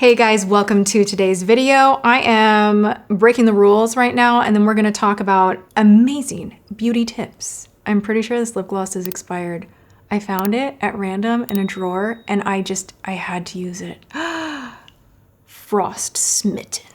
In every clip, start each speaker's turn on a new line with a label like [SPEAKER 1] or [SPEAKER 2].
[SPEAKER 1] Hey guys, welcome to today's video. I am breaking the rules right now, and then we're gonna talk about amazing beauty tips. I'm pretty sure this lip gloss is expired. I found it at random in a drawer, and I had to use it. Frost smitten.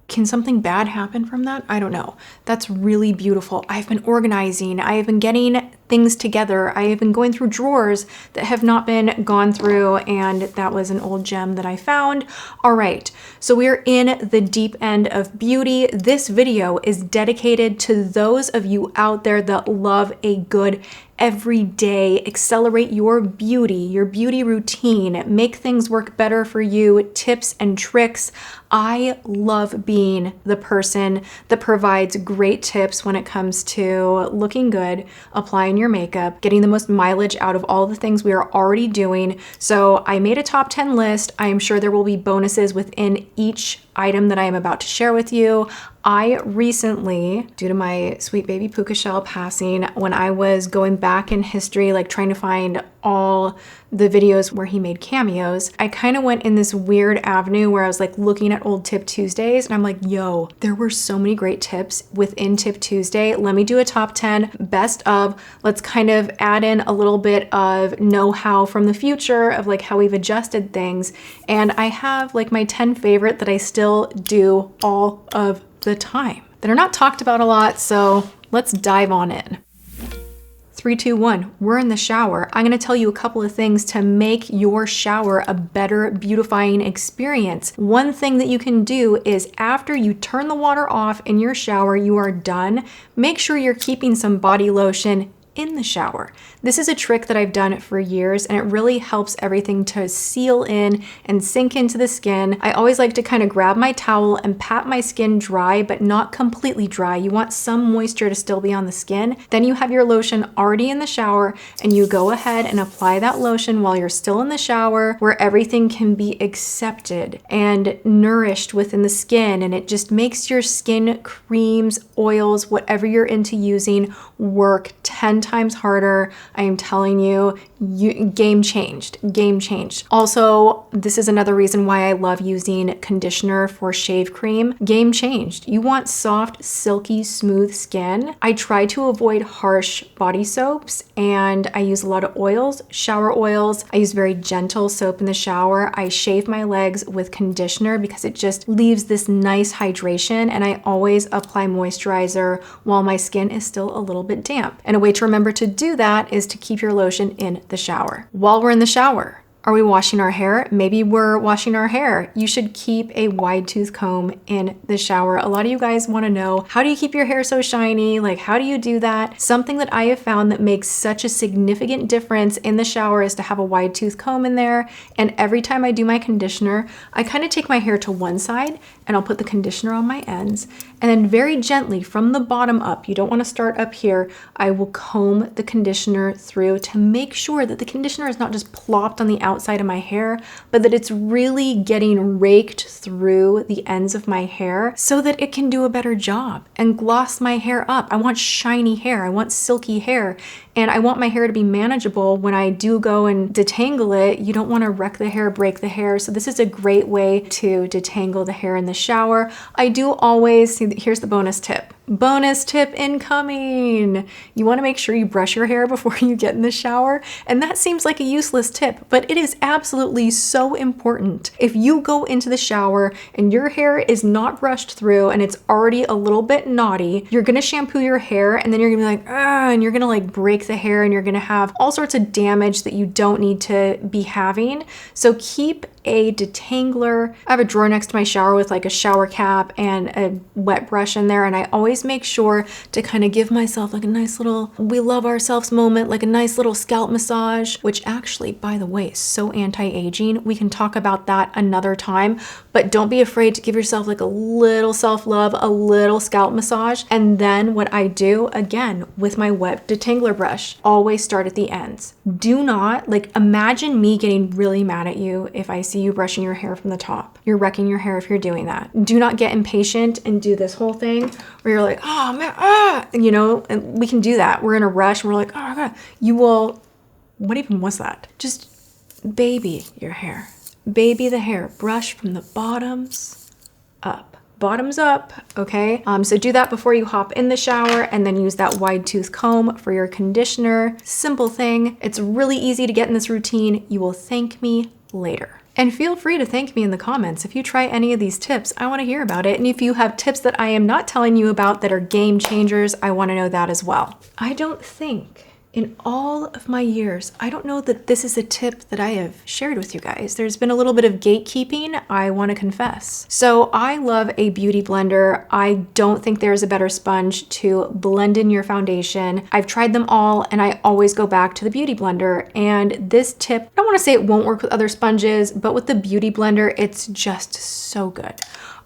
[SPEAKER 1] Can something bad happen from that? I don't know. That's really beautiful. I've been organizing. I have been getting things together. I have been going through drawers that have not been gone through, and that was an old gem that I found. All right, so we're in the deep end of beauty. This video is dedicated to those of you out there that love a good everyday, accelerate your beauty routine, make things work better for you, tips and tricks. I love being the person that provides great tips when it comes to looking good, applying your makeup, getting the most mileage out of all the things we are already doing. So I made a top 10 list. I am sure there will be bonuses within each item that I am about to share with you. I recently, due to my sweet baby puka shell passing, when I was going back in history, like trying to find all the videos where he made cameos, I kind of went in this weird avenue where I was like looking at old Tip Tuesdays, and I'm like, yo, there were so many great tips within Tip Tuesday. Let me do a top 10 best of. Let's kind of add in a little bit of know-how from the future of like how we've adjusted things. And I have like my 10 favorite that I still do all of the time that are not talked about a lot. So let's dive on in. 3, 2, 1, we're in the shower. I'm gonna tell you a couple of things to make your shower a better beautifying experience. One thing that you can do is after you turn the water off in your shower, you are done, make sure you're keeping some body lotion in the shower. This is a trick that I've done for years, and it really helps everything to seal in and sink into the skin. I always like to kind of grab my towel and pat my skin dry, but not completely dry. You want some moisture to still be on the skin. Then you have your lotion already in the shower, and you go ahead and apply that lotion while you're still in the shower, where everything can be accepted and nourished within the skin, and it just makes your skin creams, oils, whatever you're into using, work 10 times harder. I am telling you, game changed. Also, this is another reason why I love using conditioner for shave cream. Game changed. You want soft, silky, smooth skin. I try to avoid harsh body soaps, and I use a lot of oils, shower oils. I use very gentle soap in the shower. I shave my legs with conditioner because it just leaves this nice hydration, and I always apply moisturizer while my skin is still a little bit damp. And a way to remember to do that is to keep your lotion in the shower. While we're in the shower, are we washing our hair? Maybe we're washing our hair. You should keep a wide tooth comb in the shower. A lot of you guys want to know, how do you keep your hair so shiny? Like, how do you do that? Something that I have found that makes such a significant difference in the shower is to have a wide tooth comb in there. And every time I do my conditioner, I kind of take my hair to one side and I'll put the conditioner on my ends. And then very gently from the bottom up, you don't want to start up here, I will comb the conditioner through to make sure that the conditioner is not just plopped on the outside of my hair, but that it's really getting raked through the ends of my hair so that it can do a better job and gloss my hair up. I want shiny hair. I want silky hair. And I want my hair to be manageable when I do go and detangle it. You don't want to wreck the hair, break the hair. So this is a great way to detangle the hair in the shower. I do always, here's the bonus tip. Bonus tip incoming. You want to make sure you brush your hair before you get in the shower. And that seems like a useless tip, but it is absolutely so important. If you go into the shower and your hair is not brushed through and it's already a little bit knotty, you're going to shampoo your hair and then you're going to be like, and you're going to like break the hair and you're going to have all sorts of damage that you don't need to be having. So keep a detangler. I have a drawer next to my shower with like a shower cap and a wet brush in there, and I always make sure to kind of give myself like a nice little we love ourselves moment, like a nice little scalp massage, which actually, by the way, is so anti-aging. We can talk about that another time, but don't be afraid to give yourself like a little self-love, a little scalp massage. And then what I do again with my wet detangler brush, always start at the ends. Do not, like, imagine me getting really mad at you if I see you brushing your hair from the top. You're wrecking your hair if you're doing that. Do not get impatient and do this whole thing where you're like, oh man, you know, and we can do that. We're in a rush and we're like, oh my God, you will, what even was that? Just baby your hair. baby the hair. Brush from the bottoms up. Bottoms up, okay? So do that before you hop in the shower, and then use that wide tooth comb for your conditioner. Simple thing. It's really easy to get in this routine. You will thank me later. And feel free to thank me in the comments. If you try any of these tips, I want to hear about it. And if you have tips that I am not telling you about that are game changers, I want to know that as well. I don't think in all of my years, I don't know that this is a tip that I have shared with you guys. There's been a little bit of gatekeeping, I want to confess. So I love a beauty blender. I don't think there's a better sponge to blend in your foundation. I've tried them all and I always go back to the beauty blender. And this tip, I don't want to say it won't work with other sponges, but with the beauty blender, it's just so good.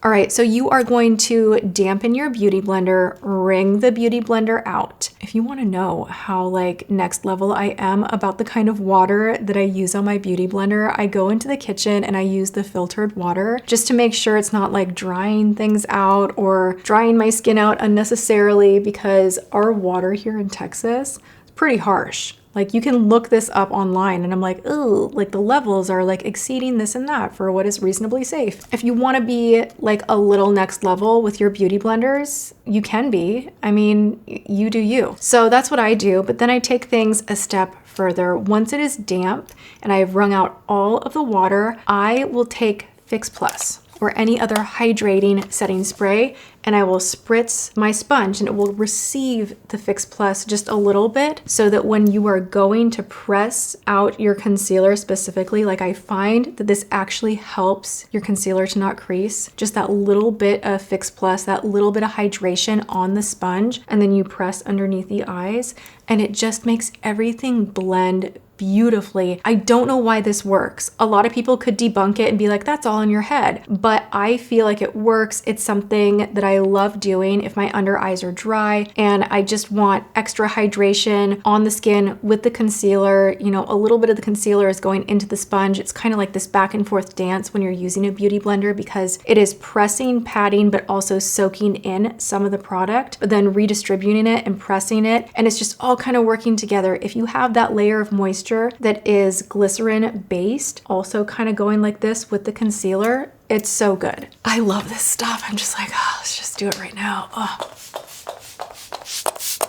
[SPEAKER 1] All right, so you are going to dampen your beauty blender, wring the beauty blender out. If you want to know how like next level I am about the kind of water that I use on my beauty blender, I go into the kitchen and I use the filtered water just to make sure it's not like drying things out or drying my skin out unnecessarily, because our water here in Texas is pretty harsh. Like you can look this up online and I'm like, ooh, like the levels are like exceeding this and that for what is reasonably safe. If you want to be like a little next level with your beauty blenders, you can be. I mean, you do you. So that's what I do. But then I take things a step further. Once it is damp and I have wrung out all of the water, I will take Fix Plus or any other hydrating setting spray, and I will spritz my sponge and it will receive the Fix Plus just a little bit, so that when you are going to press out your concealer specifically, like I find that this actually helps your concealer to not crease. Just that little bit of Fix Plus, that little bit of hydration on the sponge, and then you press underneath the eyes and it just makes everything blend beautifully. I don't know why this works. A lot of people could debunk it and be like, that's all in your head. But I feel like it works. It's something that I love doing if my under eyes are dry and I just want extra hydration on the skin with the concealer. You know, a little bit of the concealer is going into the sponge. It's kind of like this back and forth dance when you're using a beauty blender, because it is pressing, patting, but also soaking in some of the product, but then redistributing it and pressing it. And it's just all kind of working together. If you have that layer of moisture that is glycerin based, also kind of going like this with the concealer, it's so good. I love this stuff. I'm just like, oh, let's just do it right now. Oh.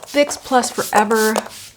[SPEAKER 1] Fix Plus forever.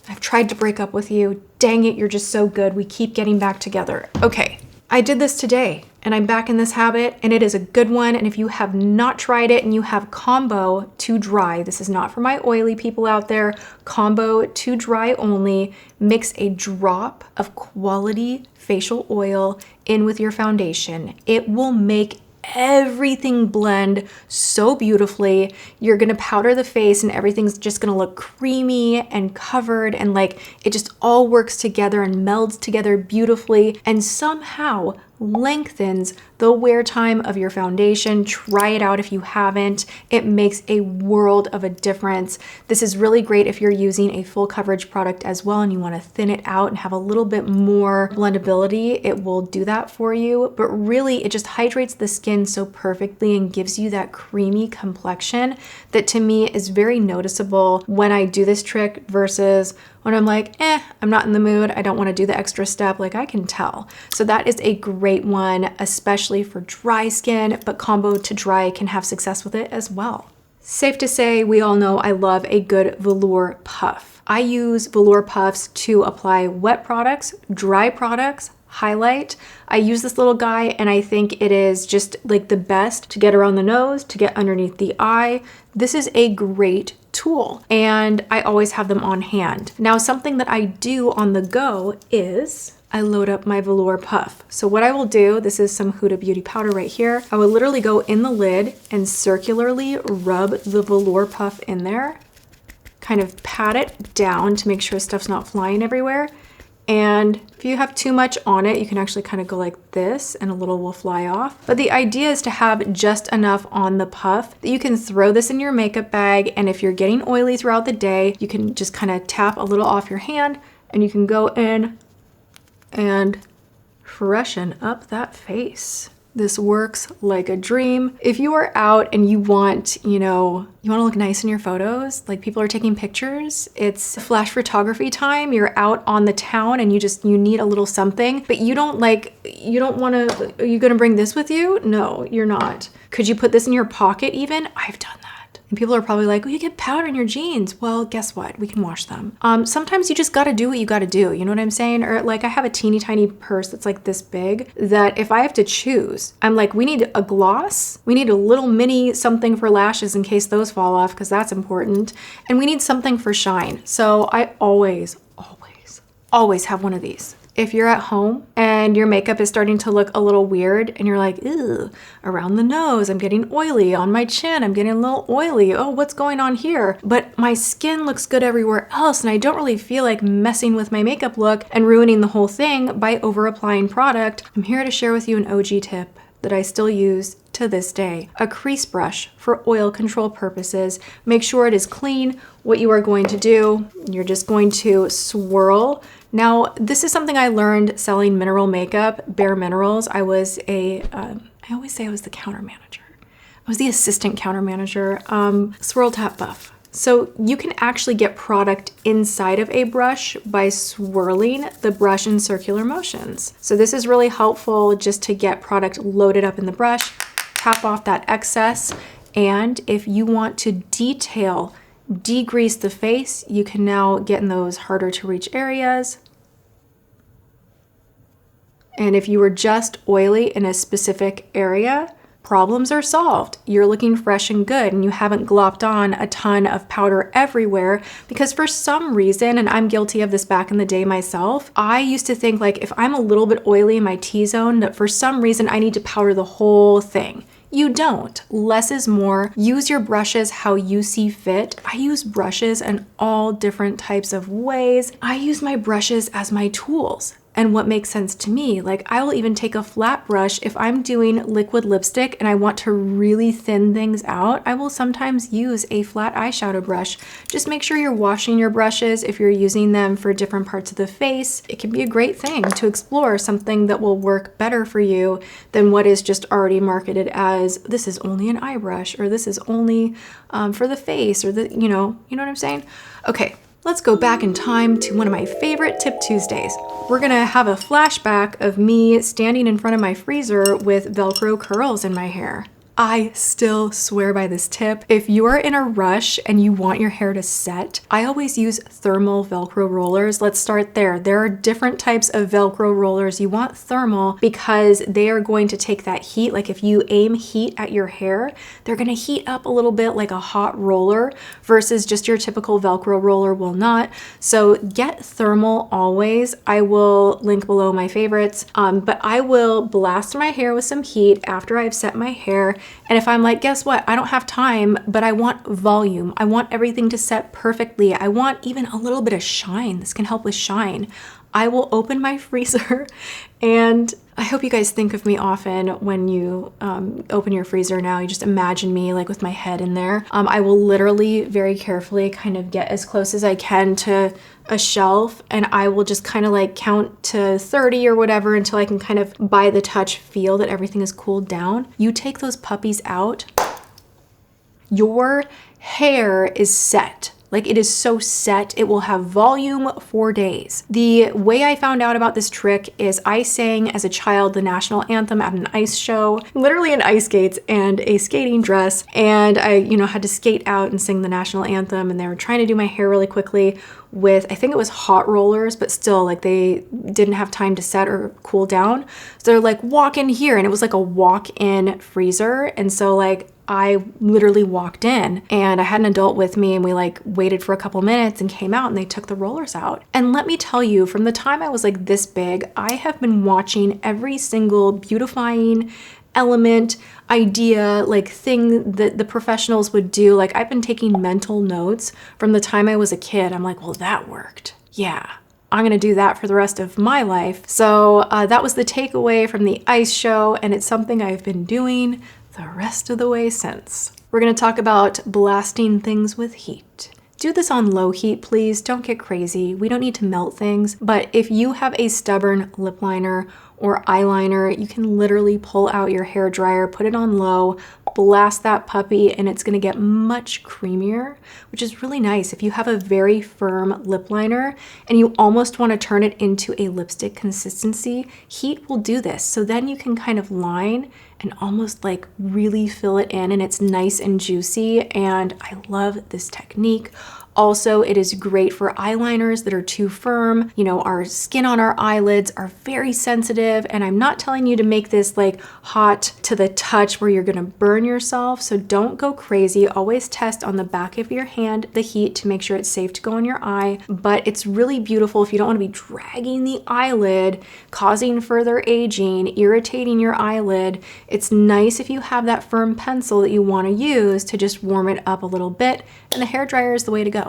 [SPEAKER 1] I've tried to break up with you. Dang it, you're just so good. We keep getting back together. Okay, I did this today and I'm back in this habit and it is a good one. And if you have not tried it and you have combo to dry, this is not for my oily people out there, combo to dry only, mix a drop of quality facial oil in with your foundation. It will make everything blend so beautifully. You're gonna powder the face and everything's just gonna look creamy and covered, and like it just all works together and melds together beautifully and somehow lengthens the wear time of your foundation. Try it out if you haven't. It makes a world of a difference. This is really great if you're using a full coverage product as well and you want to thin it out and have a little bit more blendability. It will do that for you, but really it just hydrates the skin so perfectly and gives you that creamy complexion that to me is very noticeable when I do this trick versus when I'm like, I'm not in the mood, I don't want to do the extra step. Like I can tell. So that is a great one, especially for dry skin, but combo to dry can have success with it as well. Safe to say, we all know I love a good velour puff. I use velour puffs to apply wet products, dry products, highlight. I use this little guy and I think it is just like the best to get around the nose, to get underneath the eye. This is a great tool and I always have them on hand. Now, something that I do on the go is I load up my velour puff. So what I will do, this is some Huda Beauty powder right here. I will literally go in the lid and circularly rub the velour puff in there, kind of pat it down to make sure stuff's not flying everywhere. And if you have too much on it, you can actually kind of go like this and a little will fly off. But the idea is to have just enough on the puff that you can throw this in your makeup bag. And if you're getting oily throughout the day, you can just kind of tap a little off your hand and you can go in and freshen up that face. This works like a dream. If you are out and you want, you want to look nice in your photos, like people are taking pictures, it's flash photography time. You're out on the town and you need a little something, but you don't want to, are you going to bring this with you? No, you're not. Could you put this in your pocket even? I've done that. And people are probably like, oh, you get powder in your jeans. Well, guess what? We can wash them. Sometimes you just got to do what you got to do. You know what I'm saying? Or like I have a teeny tiny purse that's like this big that if I have to choose, I'm like, we need a gloss. We need a little mini something for lashes in case those fall off because that's important. And we need something for shine. So I always have one of these. If you're at home and your makeup is starting to look a little weird and you're like, ew, around the nose, I'm getting oily. On my chin, I'm getting a little oily. Oh, what's going on here? But my skin looks good everywhere else and I don't really feel like messing with my makeup look and ruining the whole thing by over applying product. I'm here to share with you an OG tip that I still use to this day. A crease brush for oil control purposes. Make sure it is clean. What you are going to do, you're just going to swirl. Now, this is something I learned selling mineral makeup, Bare Minerals. I always say I was the counter manager. I was the assistant counter manager, Swirl Tap Buff. So you can actually get product inside of a brush by swirling the brush in circular motions. So this is really helpful just to get product loaded up in the brush, tap off that excess. And if you want to degrease the face, you can now get in those harder to reach areas. And if you were just oily in a specific area, problems are solved. You're looking fresh and good and you haven't glopped on a ton of powder everywhere because for some reason, and I'm guilty of this back in the day myself, I used to think like if I'm a little bit oily in my T-zone, that for some reason I need to powder the whole thing. You don't. Less is more. Use your brushes how you see fit. I use brushes in all different types of ways. I use my brushes as my tools and what makes sense to me. Like I will even take a flat brush if I'm doing liquid lipstick and I want to really thin things out. I will sometimes use a flat eyeshadow brush. Just make sure you're washing your brushes if you're using them for different parts of the face. It can be a great thing to explore something that will work better for you than what is just already marketed as this is only an eye brush or this is only for the face or you know what I'm saying? Okay. Let's go back in time to one of my favorite Tip Tuesdays. We're gonna have a flashback of me standing in front of my freezer with Velcro curls in my hair. I still swear by this tip. If you are in a rush and you want your hair to set, I always use thermal Velcro rollers. Let's start there. There are different types of Velcro rollers. You want thermal because they are going to take that heat. Like if you aim heat at your hair, they're gonna heat up a little bit like a hot roller versus just your typical Velcro roller will not. So get thermal always. I will link below my favorites, but I will blast my hair with some heat after I've set my hair. And if I'm like, guess what? I don't have time, but I want volume. I want everything to set perfectly. I want even a little bit of shine. This can help with shine. I will open my freezer and I hope you guys think of me often when you open your freezer now. You just imagine me like with my head in there. I will literally very carefully kind of get as close as I can to a shelf and I will just kind of like count to 30 or whatever until I can kind of by the touch feel that everything is cooled down. You take those puppies out, your hair is set. Like it is so set, it will have volume for days. The way I found out about this trick is I sang as a child the national anthem at an ice show, literally in ice skates and a skating dress. And I, had to skate out and sing the national anthem and they were trying to do my hair really quickly with, I think it was hot rollers, but still like they didn't have time to set or cool down. So they're like, walk in here. And it was like a walk-in freezer. And so like, I literally walked in and I had an adult with me and we like waited for a couple minutes and came out and they took the rollers out. And let me tell you, from the time I was like this big, I have been watching every single beautifying element, idea, like thing that the professionals would do. Like I've been taking mental notes from the time I was a kid. I'm like, well, that worked. Yeah. I'm gonna do that for the rest of my life. So that was the takeaway from the ice show and it's something I've been doing the rest of the way since. We're gonna talk about blasting things with heat. Do this on low heat, please. Don't get crazy. We don't need to melt things. But if you have a stubborn lip liner or eyeliner, you can literally pull out your hair dryer, put it on low, blast that puppy, and it's gonna get much creamier, which is really nice. If you have a very firm lip liner and you almost wanna turn it into a lipstick consistency, heat will do this. So then you can kind of line and almost like really fill it in, and it's nice and juicy, and I love this technique. Also, it is great for eyeliners that are too firm. You know, our skin on our eyelids are very sensitive, and I'm not telling you to make this like hot to the touch where you're gonna burn yourself, so don't go crazy. Always test on the back of your hand the heat to make sure it's safe to go in your eye, but it's really beautiful if you don't wanna be dragging the eyelid, causing further aging, irritating your eyelid. It's nice if you have that firm pencil that you wanna use to just warm it up a little bit, and the hairdryer is the way to go.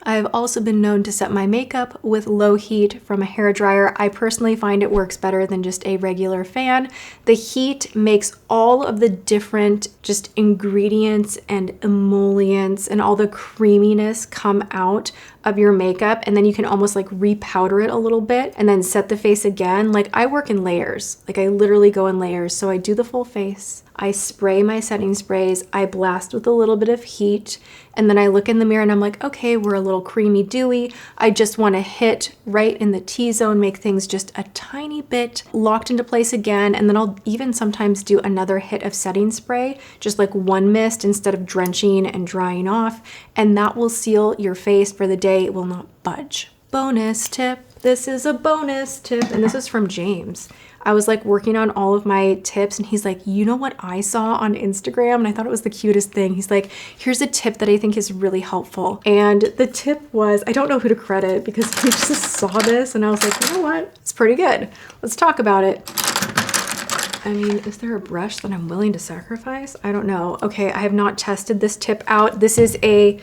[SPEAKER 1] I've also been known to set my makeup with low heat from a hairdryer. I personally find it works better than just a regular fan. The heat makes all of the different just ingredients and emollients and all the creaminess come out of your makeup, and then you can almost like repowder it a little bit and then set the face again. Like I work in layers, like I literally go in layers. So I do the full face, I spray my setting sprays, I blast with a little bit of heat, and then I look in the mirror and I'm like, okay, we're a little creamy dewy. I just want to hit right in the T-zone, make things just a tiny bit locked into place again, and then I'll even sometimes do another hit of setting spray, just like one mist instead of drenching and drying off, and that will seal your face for the day. It will not budge. Bonus tip. This is a bonus tip, and this is from James. I was like working on all of my tips, and he's like, you know what I saw on Instagram? And I thought it was the cutest thing. He's like, here's a tip that I think is really helpful. And the tip was, I don't know who to credit because he just saw this and I was like, you know what? It's pretty good. Let's talk about it. I mean, is there a brush that I'm willing to sacrifice? I don't know. Okay, I have not tested this tip out. This is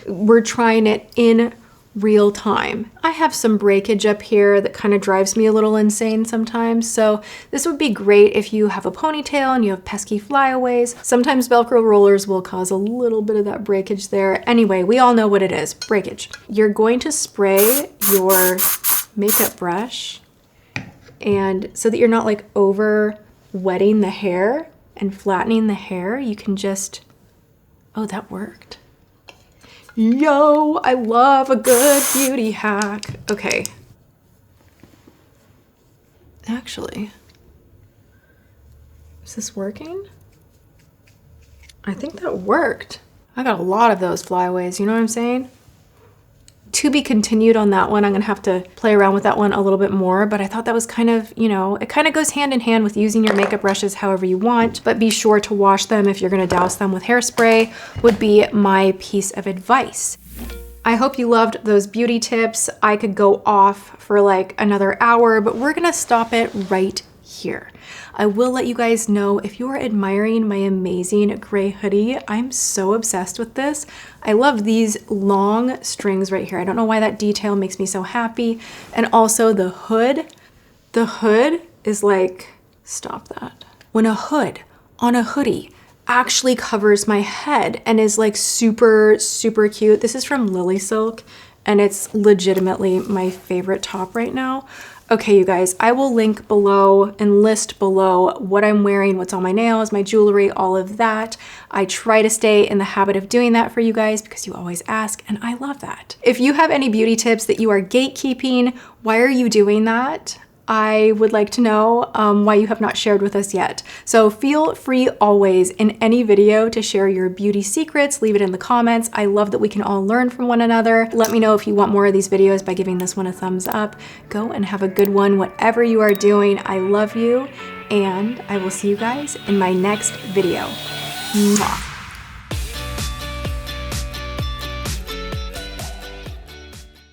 [SPEAKER 1] we're trying it in real time. I have some breakage up here that kind of drives me a little insane sometimes, so this would be great if you have a ponytail and you have pesky flyaways. Sometimes Velcro rollers will cause a little bit of that breakage there. Anyway, we all know what it is, breakage. You're going to spray your makeup brush, and so that you're not like over wetting the hair and flattening the hair, you can just, oh, that worked. Yo, I love a good beauty hack. Okay. Actually, is this working? I think that worked. I got a lot of those flyaways, you know what I'm saying? To be continued on that one. I'm gonna have to play around with that one a little bit more, but I thought that was kind of, you know, it kind of goes hand in hand with using your makeup brushes however you want, but be sure to wash them if you're gonna douse them with hairspray, would be my piece of advice. I hope you loved those beauty tips. I could go off for like another hour, but we're gonna stop it right here. I will let you guys know if you are admiring my amazing gray hoodie. I'm so obsessed with this. I love these long strings right here. I don't know why that detail makes me so happy. And also the hood. The hood is like, stop that. When a hood on a hoodie actually covers my head and is like super, super cute. This is from Lilysilk, and it's legitimately my favorite top right now. Okay, you guys, I will link below and list below what I'm wearing, what's on my nails, my jewelry, all of that. I try to stay in the habit of doing that for you guys because you always ask, and I love that. If you have any beauty tips that you are gatekeeping, why are you doing that? I would like to know why you have not shared with us yet. So feel free always in any video to share your beauty secrets, leave it in the comments. I love that we can all learn from one another. Let me know if you want more of these videos by giving this one a thumbs up. Go and have a good one, whatever you are doing. I love you, and I will see you guys in my next video. Mwah.